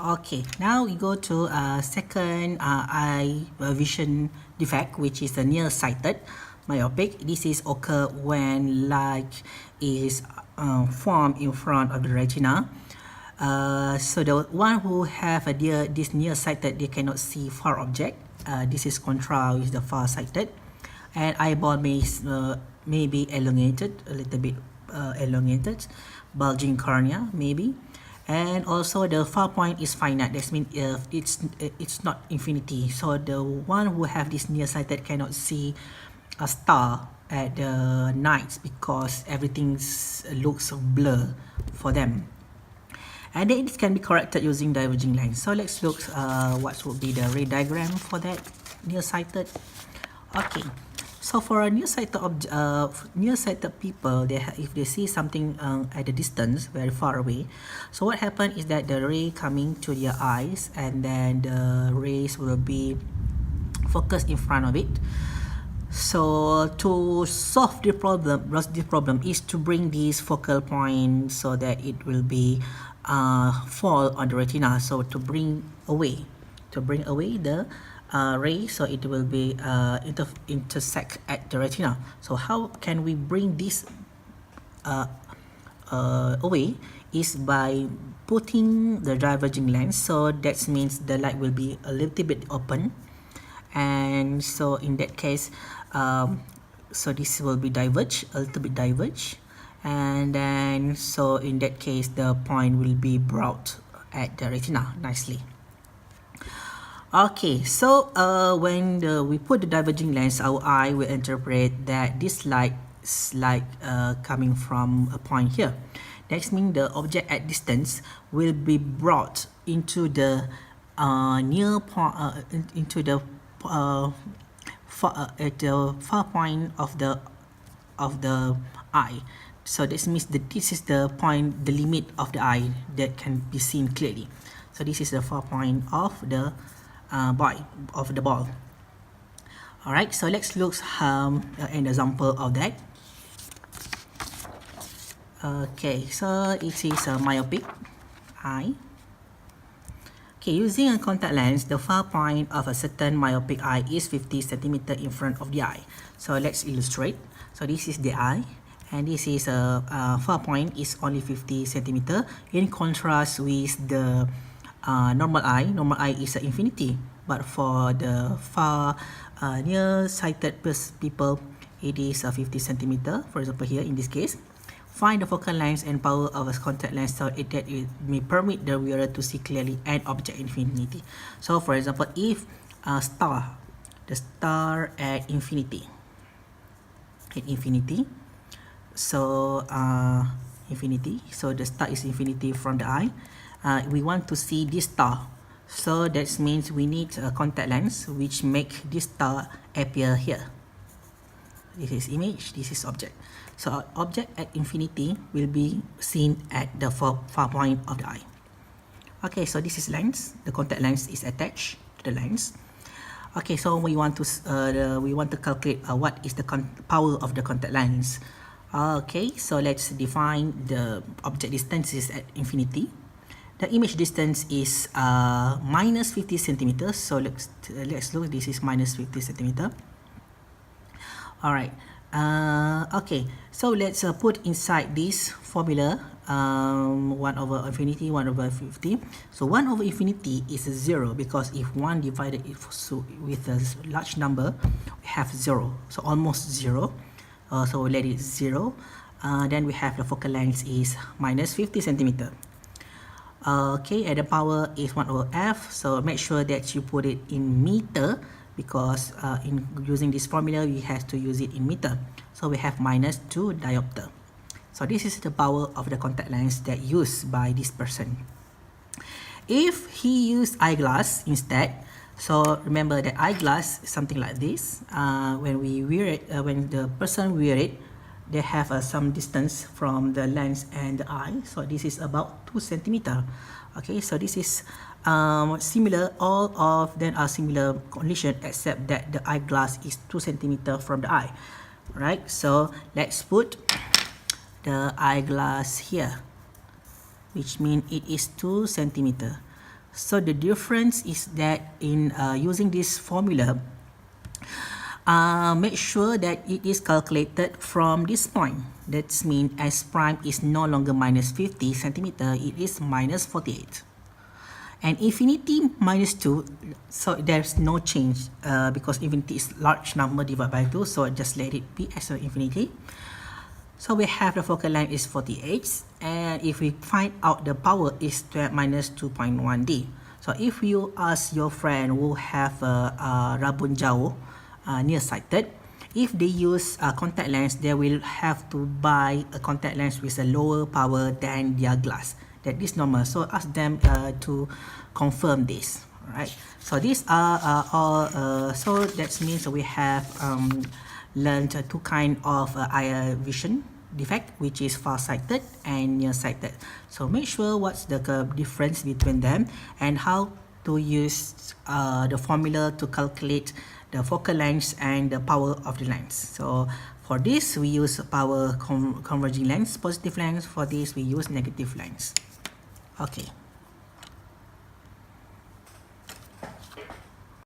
Okay, now we go to second eye vision defect, which is the nearsighted myopic. This is occur when light is formed in front of the retina. So the one who have this nearsighted, they cannot see far object. This is contra with the far-sighted, and eyeball may be elongated, a little bit elongated, bulging cornea maybe. And also the far point is finite. That means it's not infinity. So the one who have this nearsighted cannot see a star at the night because everything looks blur for them. And then it can be corrected using diverging lens. So let's look what would be the ray diagram for that nearsighted. Okay. So for a nearsighted people, if they see something at a distance, very far away, so what happens is that the ray coming to their eyes, and then the rays will be focused in front of it. So to solve the problem is to bring this focal point so that it will be fall on the retina. So to bring away the ray, so it will be intersect at the retina. So how can we bring this away is by putting the diverging lens. So that means the light will be a little bit open, and so in that case so this will be diverge, a little bit diverge, and then so in that case the point will be brought at the retina nicely. Okay, so when we put the diverging lens, our eye will interpret that this light is like coming from a point here. That means the object at distance will be brought into the near point, into the at the far point of the eye. So this means that this is the point, the limit of the eye that can be seen clearly. So this is the far point of the ball. All right, so let's look an example of that. Okay, so it is a myopic eye. Okay, using a contact lens, the far point of a certain myopic eye is 50 centimeter in front of the eye. So let's illustrate. So this is the eye, and this is a far point is only 50 centimeter. In contrast with the normal eye is infinity, but for the far near-sighted people, it is 50 centimeter. For example, here in this case, find the focal length and power of a contact lens so that it may permit the wearer to see clearly an object in infinity. So, for example, if the star at infinity, so so the star is infinity from the eye. We want to see this star, so that means we need a contact lens which make this star appear here. This is image, this is object. So object at infinity will be seen at the far point of the eye. Okay, so this is lens. The contact lens is attached to the lens. Okay, so we want to calculate what is the power of the contact lens. Okay, so let's define the object distances at infinity. The image distance is minus 50 centimeters. So let's look. This is minus 50 centimeter. All right. Okay. So let's put inside this formula 1 over infinity, 1 over 50. So 1 over infinity is 0 because if 1 divided it with a large number, we have 0. So almost 0. So we let it 0. Then we have the focal length is minus 50 centimeter. Okay, and the power is 1 over f. So make sure that you put it in meter because in using this formula, we have to use it in meter. So we have minus 2 diopter. So this is the power of the contact lens that used by this person. If he used eyeglass instead, so remember that eyeglass is something like this. When we wear it, when the person wear it, they have some distance from the lens and the eye. So this is about 2 centimeter. Okay, so this is similar. All of them are similar condition except that the eyeglass is 2 centimeter from the eye. Right, so let's put the eyeglass here, which means it is 2 centimeter. So the difference is that in using this formula, make sure that it is calculated from this point. That means S prime is no longer minus 50 centimeter, it is minus 48. And infinity minus 2, so there's no change because infinity is large number divided by 2, so just let it be as an infinity. So we have the focal length is 48, and if we find out the power is 12 minus 2.1D. So if you ask your friend who have a rabun jauh, nearsighted, if they use contact lens, they will have to buy a contact lens with a lower power than their glass. That is normal. So ask them to confirm this. Alright. So these are all. So that means we have learned two kind of eye vision defect, which is farsighted and nearsighted. So make sure what's the difference between them and how to use the formula to calculate the focal length and the power of the lens. So for this we use power converging lens, positive lens. For this we use negative lens. Okay.